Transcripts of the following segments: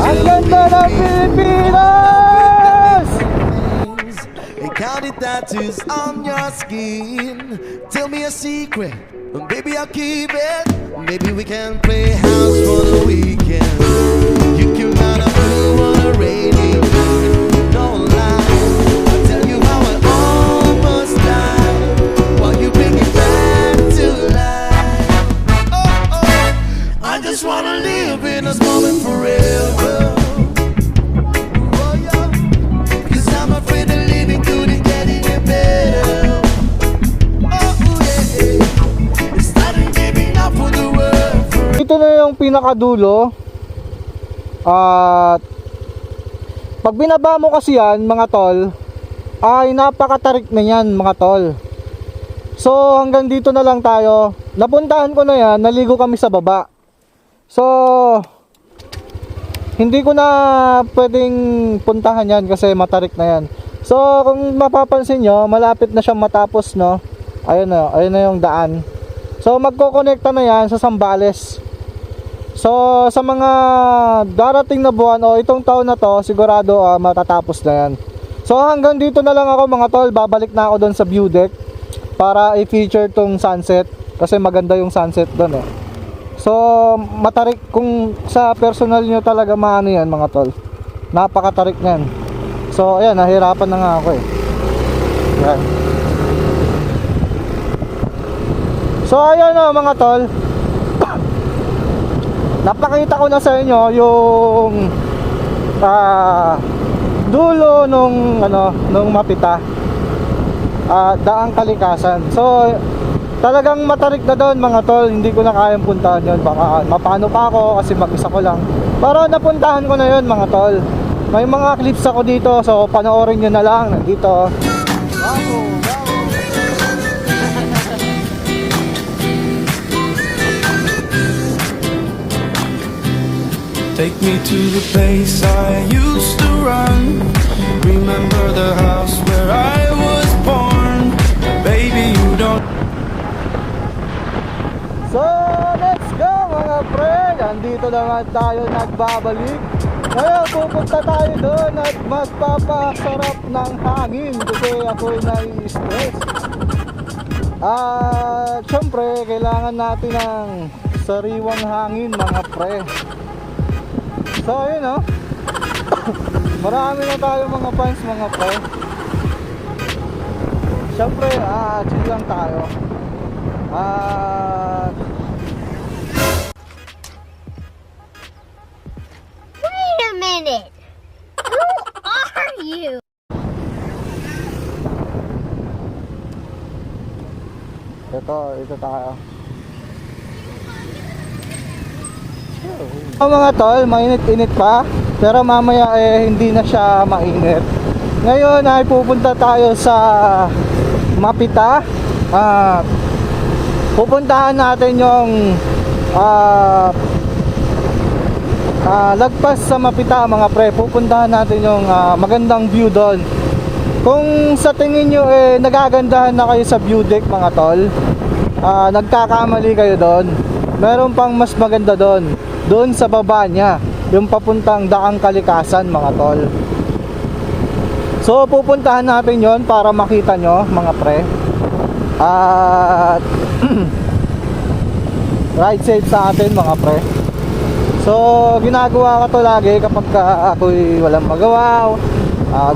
Ang ganda ng Pilipinas! Counted tattoos on your skin. Tell me a secret, and baby I'll keep it. Maybe we can play house for the weekend. You can run a blue on a rainy night. Don't lie, I'll tell you how I almost died while you bring it back to life. Oh, oh, I just wanna live in this moment forever. Ito na yung pinakadulo. At pag binaba mo kasi yan mga tol, ay napakatarik na yan mga tol. So hanggang dito na lang tayo. Napuntahan ko na yan, naligo kami sa baba. So hindi ko na pwedeng puntahan yan kasi matarik na yan. So kung mapapansin nyo, malapit na siyang matapos, no. Ayun na yung daan. So magkokonekta na yan sa Sambales. So sa mga darating na buwan o itong taon na to, sigurado matatapos na yan. So hanggang dito na lang ako mga tol. Babalik na ako doon sa view deck para i-feature tong sunset, kasi maganda yung sunset doon eh. So matarik, kung sa personal nyo talaga maano yan mga tol, napakatarik nyan. So ayan, nahirapan na nga ako eh. Yan. So ayan mga tol, napakita ko na sa inyo yung dulo nung mapita, Daang Kalikasan. So talagang matarik na doon mga tol, hindi ko na kayang puntahan yun. Baka mapano pa ako kasi mag-isa ko lang, pero napuntahan ko na yun mga tol. May mga clips ako dito, so panoorin nyo na lang. Nandito Take me to the place I used to run. Remember the house where I was born. Baby, you don't. So let's go mga pre. Nandito naman tayo nagbabalik. Ngayon pupunta tayo doon at magpapasarap ng hangin kasi ako'y nai-stress. At syempre kailangan natin ng sariwang hangin mga pre. So ayun o, marami na tayo mga fans mga pre. Syempre chill lang tayo. Wait a minute. Who are you? Ito tayo. Mga tol, mainit-init pa, pero mamaya hindi na siya mainit. Ngayon ay pupunta tayo sa Mapita. Pupuntahan natin yung lagpas sa Mapita mga pre. Pupuntahan natin yung magandang view doon. Kung sa tingin nyo nagagandahan na kayo sa view deck mga tol, nagkakamali kayo doon. Meron pang mas maganda doon. Doon sa baba niya, yung papuntang Daang Kalikasan mga tol. So pupuntahan natin yon para makita nyo mga pre. At ride safe sa atin mga pre. So ginagawa ko to lagi kapag ako'y walang magawa,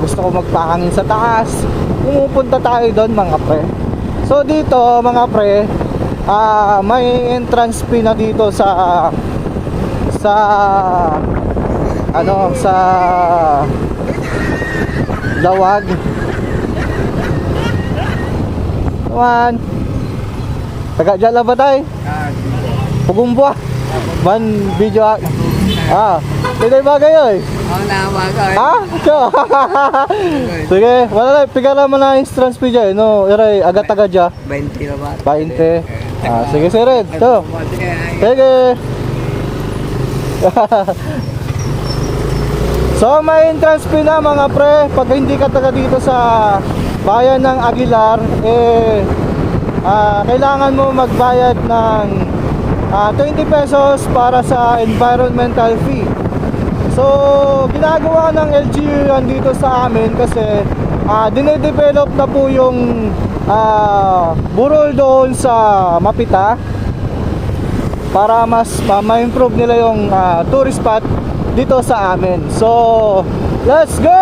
gusto ko magpahangin sa taas, pumupunta tayo doon mga pre. So dito mga pre, may entrance fee na dito sa Lawag. Tuan taga jala ba tayo? Pugumbuah man video tidak bagay oy. Na bagay. Sige, wala na pigara man na entrance fee dyan, no, iray agad-agad dyan 20 na ba? 20. Sige sir, to. Sige. So may entrance fee na mga pre. Pag hindi ka taga dito sa bayan ng Aguilar, kailangan mo magbayad ng 20 pesos para sa environmental fee. So ginagawa ng LGU yan dito sa amin kasi dinedevelop na po yung burol doon sa Mapita para mas ma-improve nila yung tourist spot dito sa amin. So let's go!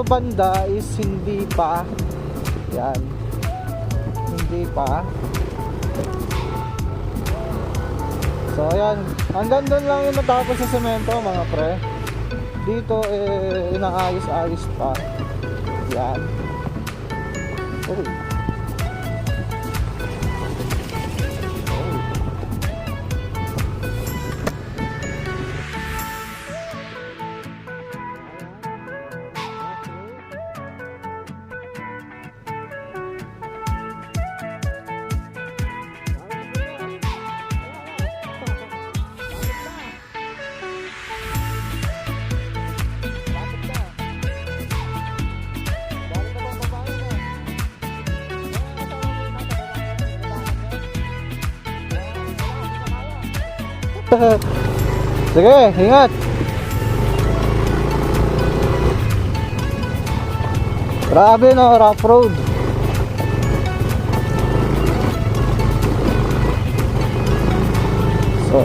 banda is hindi pa. Yan. Hindi pa. So ayan, hanggang doon lang yung natapos sa semento mga pre. Dito inaayos-ayos pa. Yan. Oh. Sige, ingat. Grabe no, rough road. So,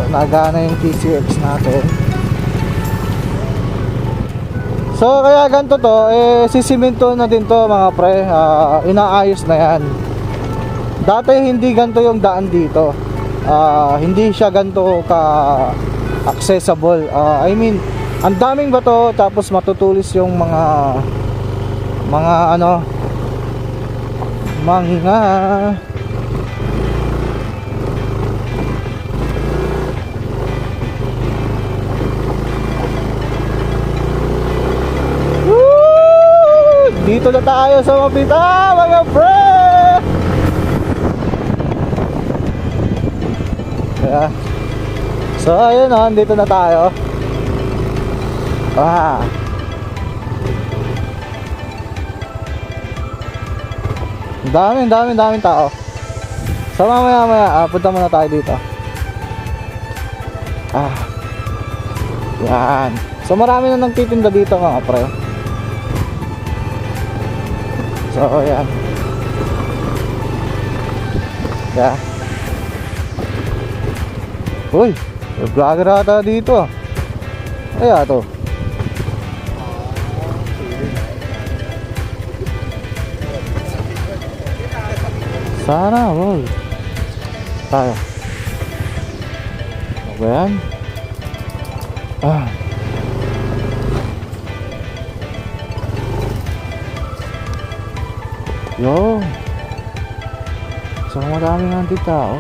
nagana yung TCX natin. So, kaya ganito to, sisiminto na din to mga pre. Inaayos na yan. Dati hindi ganito yung daan dito. Hindi siya ganito ka accessible. I mean, ang daming bato tapos matutulis yung mga ano, mga Woo! Dito na tayo sa Mapita mga pre. Yeah. So ayun o, dito na tayo. Daming tao. So mamaya punta muna tayo dito. Yan. So marami na nagtitinda dito mga pre. So yan. Yeah. Uy, may vlogger ata dito. Kaya to. Sana, boy. Tayo. Ano ba yan? Yo. So maraming nandito tao.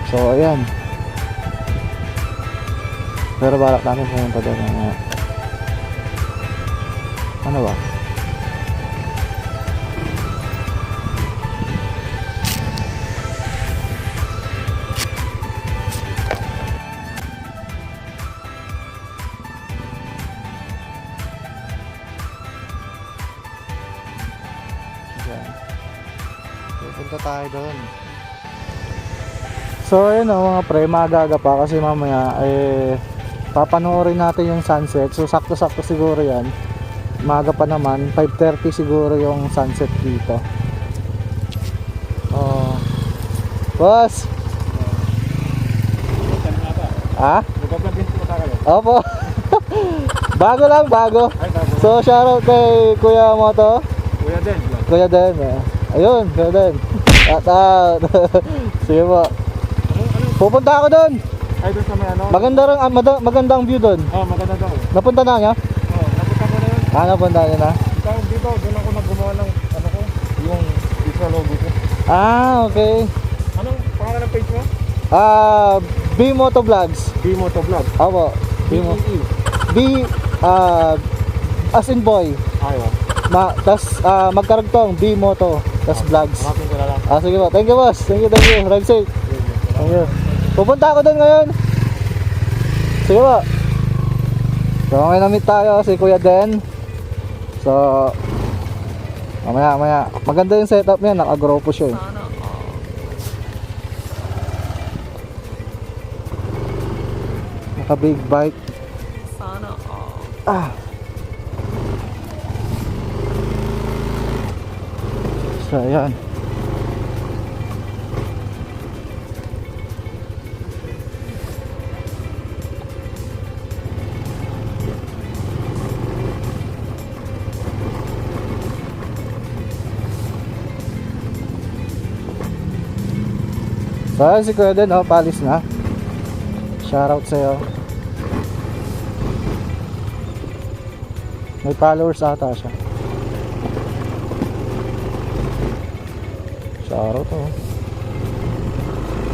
So ayan. Pero balak namin pumunta doon ng ano ba? Ayan. Pupunta tayo doon. So ayun o mga pre, magaga pa kasi mamaya papanoorin natin yung sunset. So sakto-sakto siguro yan. Maga pa naman, 5:30 siguro yung sunset dito. Boss! Opo. bago. So shoutout kay Kuya Moto. Kuya Den. Ayun, Kuya Den. Shoutout. Sige po. Pupunta ako doon. Ay, doon sa may ano? Magandang view doon. Maganda daw. Napunta na niya? Napunta ko na yun. Napunta niya na? Dito, doon ako naggumawa ng ano ko, yung visual logo ko. Okay. Anong pangalan ng page mo? B-Moto Vlogs. B-Moto Vlog. Opo. B, as in boy. Ayaw. Tas magkaragtong B-Moto, tas vlogs. Maraming ko na lang. Sige po. Thank you boss. Thank you. Ride safe. Thank you. Pupunta ako doon ngayon. Sige po. So may na-meet tayo si Kuya Den. So mamaya. Maganda yung setup niya. Naka-GoPro siya. Naka-big bike. Sana all. So ayan. So ayan si Kuya Den, oh, palis na. Shoutout sa'yo. May followers ata siya. Shoutout, oh.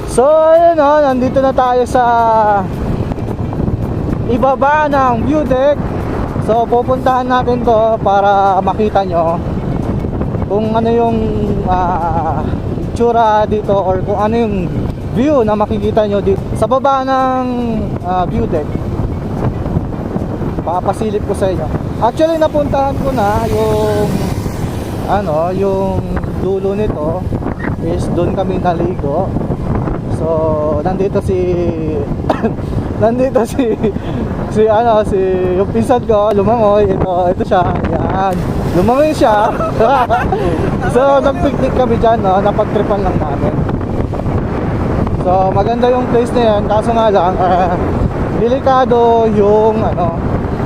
So ayun, oh, nandito na tayo sa ibaba ng view deck. So pupuntahan natin to para makita nyo kung ano yung itsura dito, or kung ano yung view na makikita nyo dito sa baba ng view deck. Papasilip ko sa inyo. Actually napuntahan ko na yung yung dulo nito is doon kami naligo. So nandito si yung pinsan ko, lumangoy. Ito siya. Yan. Lumangoy siya. So nag-picnic kami diyan, no, napagtripan lang namin. So maganda yung place na yan, kaso nga lang delikado yung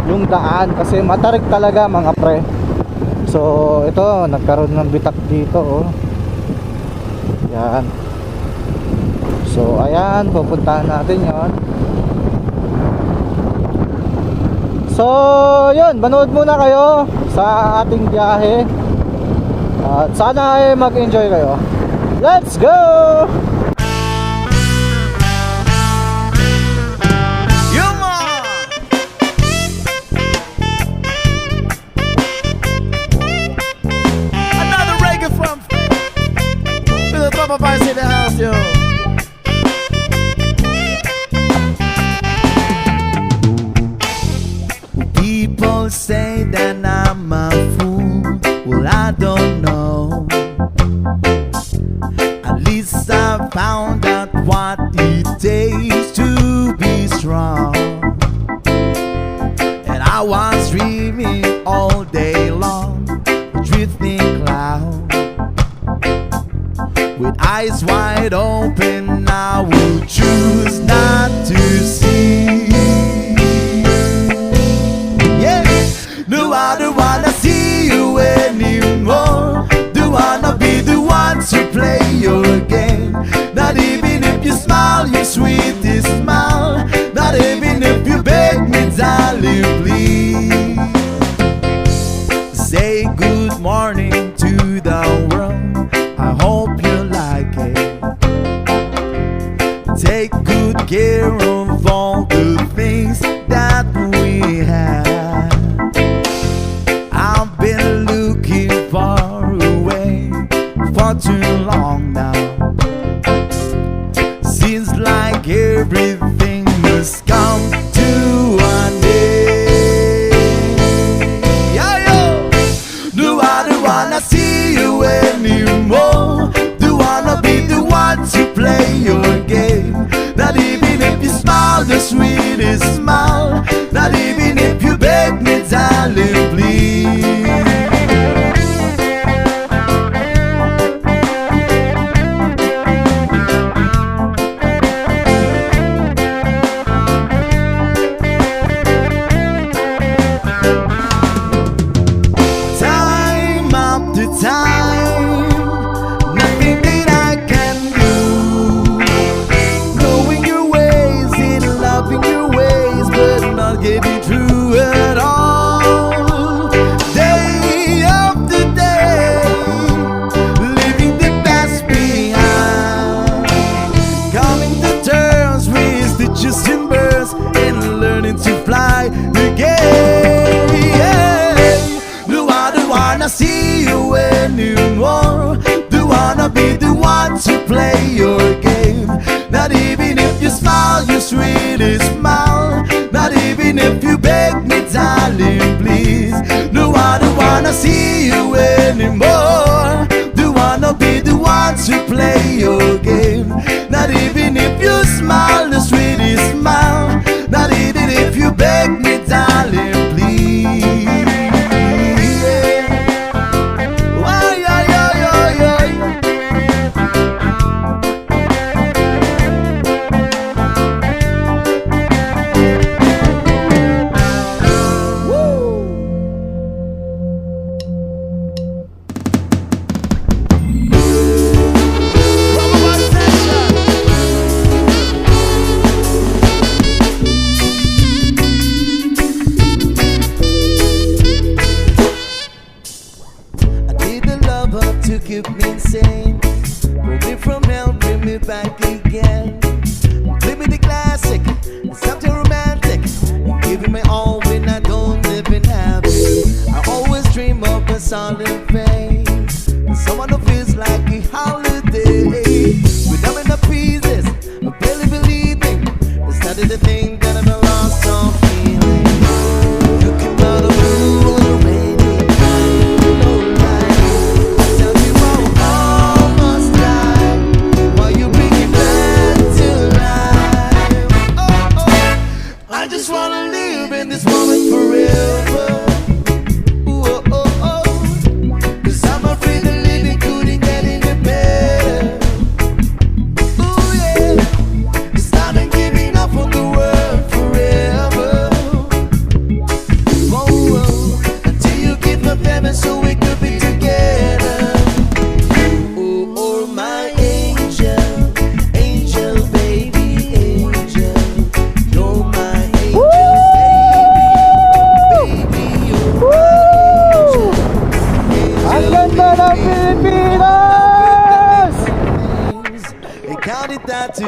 yung daan kasi matarik talaga mga pre. So ito, nagkaroon ng bitak dito, oh. Yan. So ayan, pupuntahan natin yon. So yun, manood muna kayo sa ating biyahe. At sana ay mag-enjoy kayo. Let's go! Another reggae from the tropa boys in the house, yo. People say that I'm a fool. Well, I don't know. At least I found out what it takes to be strong. And I was dreaming all day long, drifting cloud. With eyes wide open, I would choose not to see. Yeah, no, I don't wanna see you anymore. Don't wanna be the one to play your game. Not even if you smile your sweetest smile. Not even if you beg me, darling, please. Say good morning to the world. I hope you like it. Take good care of all the things that we have. I've been looking far away for too long now. Seems like everything must come to an end. Yo, yo. No, I don't wanna see you anymore. Don't wanna be the one to play your game. Not even if you smile the sweetest smile. Not even if you beg me, darling, please. Time after time, nothing that I can do. Knowing your ways and loving your ways, but not getting through at all. Day after day, leaving the past behind. Coming to terms with stitches and burns and learning to fly again. Yeah. No, I don't wanna see you anymore. Don't wanna be the one to play your game. Not even if you smile your sweetest smile. Not even if you beg me, darling, please. No, I don't wanna see you anymore. Don't wanna be the one to play your game. Not even if you smile the sweetest smile. Not even if you beg me, darling, please. Oh, yeah, yeah, yeah, yeah. Woo!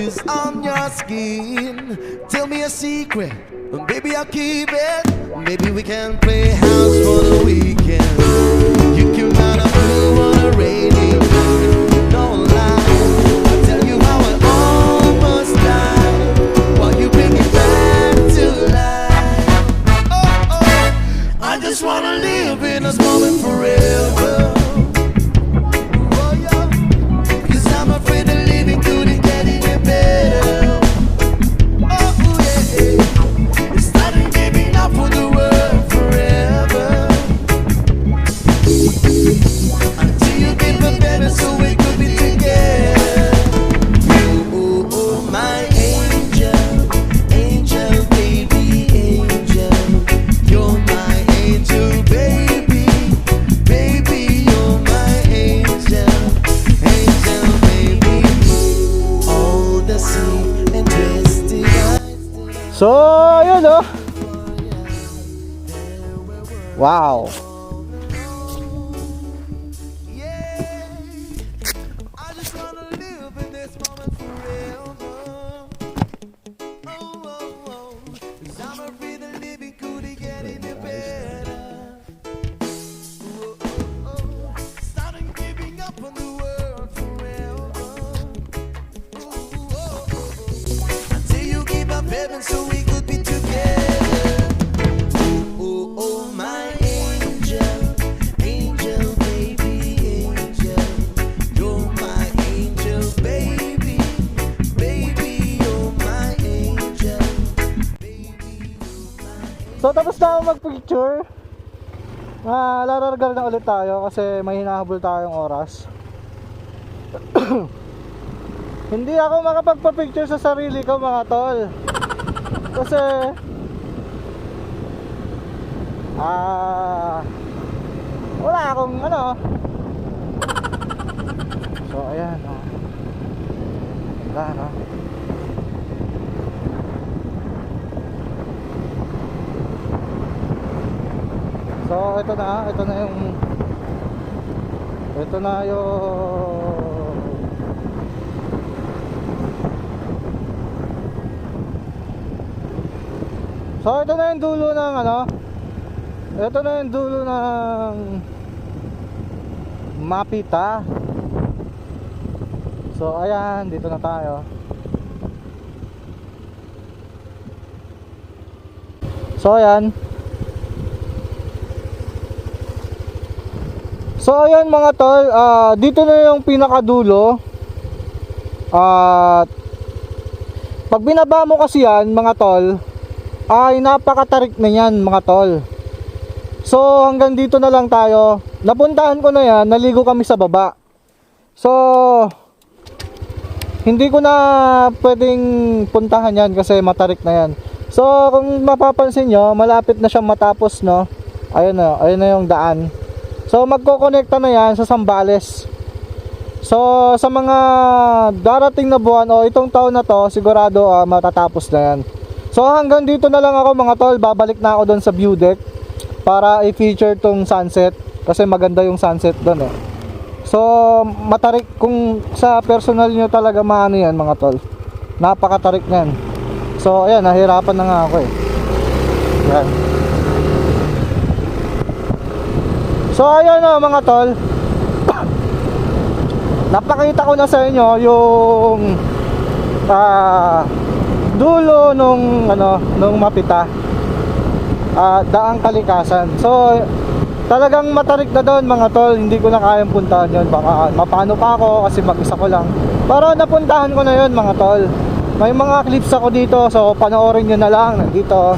bruises on your skin. Tell me a secret, and baby I'll keep it. Maybe we can play house for the weekend. You can run a blue on a rainy night. No lie, I'll tell you how I almost died while you bring it back to life. Oh, oh, I just wanna live in this moment forever. Oh, yeah. 'Cause I'm afraid of living couldn't get any better. Oh, yeah. It's starting giving up for the world forever. Until you give a better so we could be together. Oh, oh, oh, my angel, angel, baby, angel. You're my angel, baby, baby, you're my angel, angel, baby. All the sea and twisted eyes. So, ayun oh. Wow. Yeah, I just wanna live in this moment forever. Oh, oh, oh, 'cause I'm afraid of living couldn't get any better. Oh, oh, oh, starting giving up on the world forever. Oh, oh, oh, until you give up heaven so we could be together. Oh, oh, oh, my angel, angel, baby, angel. You're my angel, baby, baby, you're my angel, baby, you're my angel. So tapos na ako mag-picture. Larargal na ulit tayo kasi may hinahabol tayong oras. Hindi ako makapagpa-picture sa sarili ko mga tol. Kasi wala akong ano. So ayan oh. Wala no. So ito na yung So ito na yung dulo ng ano. Ito na yung dulo ng Mapita. So ayan, dito na tayo. So ayan. So ayan mga tol, dito na yung pinakadulo. At pag binaba mo kasi yan mga tol, ay napakatarik na yan mga tol. So hanggang dito na lang tayo. Napuntahan ko na yan, naligo kami sa baba. So hindi ko na pwedeng puntahan yan kasi matarik na yan. So kung mapapansin nyo, malapit na siyang matapos no. Ayun na yung daan. So magkokonekta na yan sa Sambales. So sa mga darating na buwan o itong taon na to, sigurado matatapos na yan. So hanggang dito na lang ako mga tol. Babalik na ako doon sa view deck para i-feature tong sunset kasi maganda yung sunset doon eh. So matarik, kung sa personal nyo talaga maano yan mga tol, napakatarik nyan. So ayan, nahirapan na nga ako eh. Ayan. So ayan o mga tol, napakita ko na sa inyo yung dulo nung Mapita, Daang Kalikasan. So talagang matarik na doon mga tol, hindi ko na kayang puntahan yun. Baka mapano pa ako kasi mag-isa ko lang. Pero napuntahan ko na yun mga tol. May mga clips ako dito, so panoorin nyo na lang dito.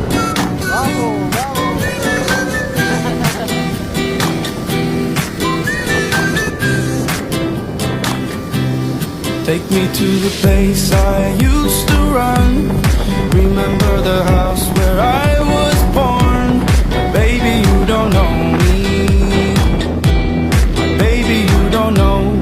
Take me to the place I used to run. Remember the house where I was born. Baby, you don't know me. Baby, you don't know.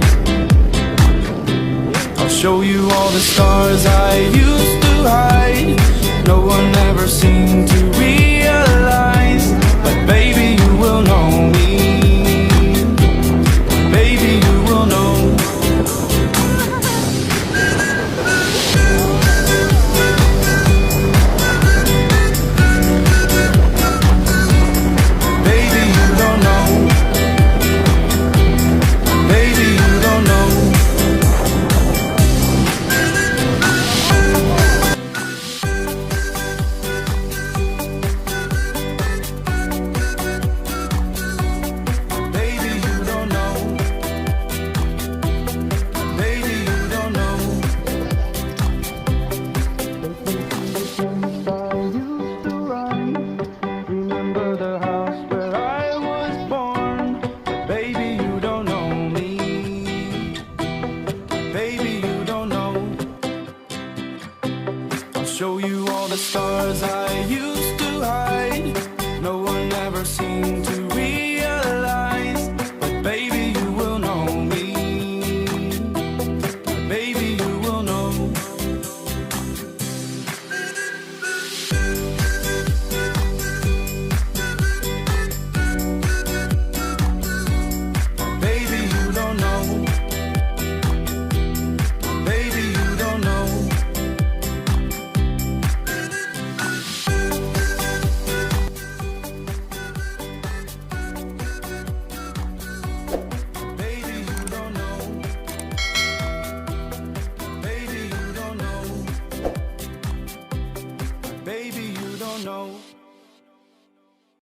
I'll show you all the stars I used to hide. No one ever seemed to realize. But baby, you will know me. Baby, you will know. show you all the stars I used to hide. No one ever seemed to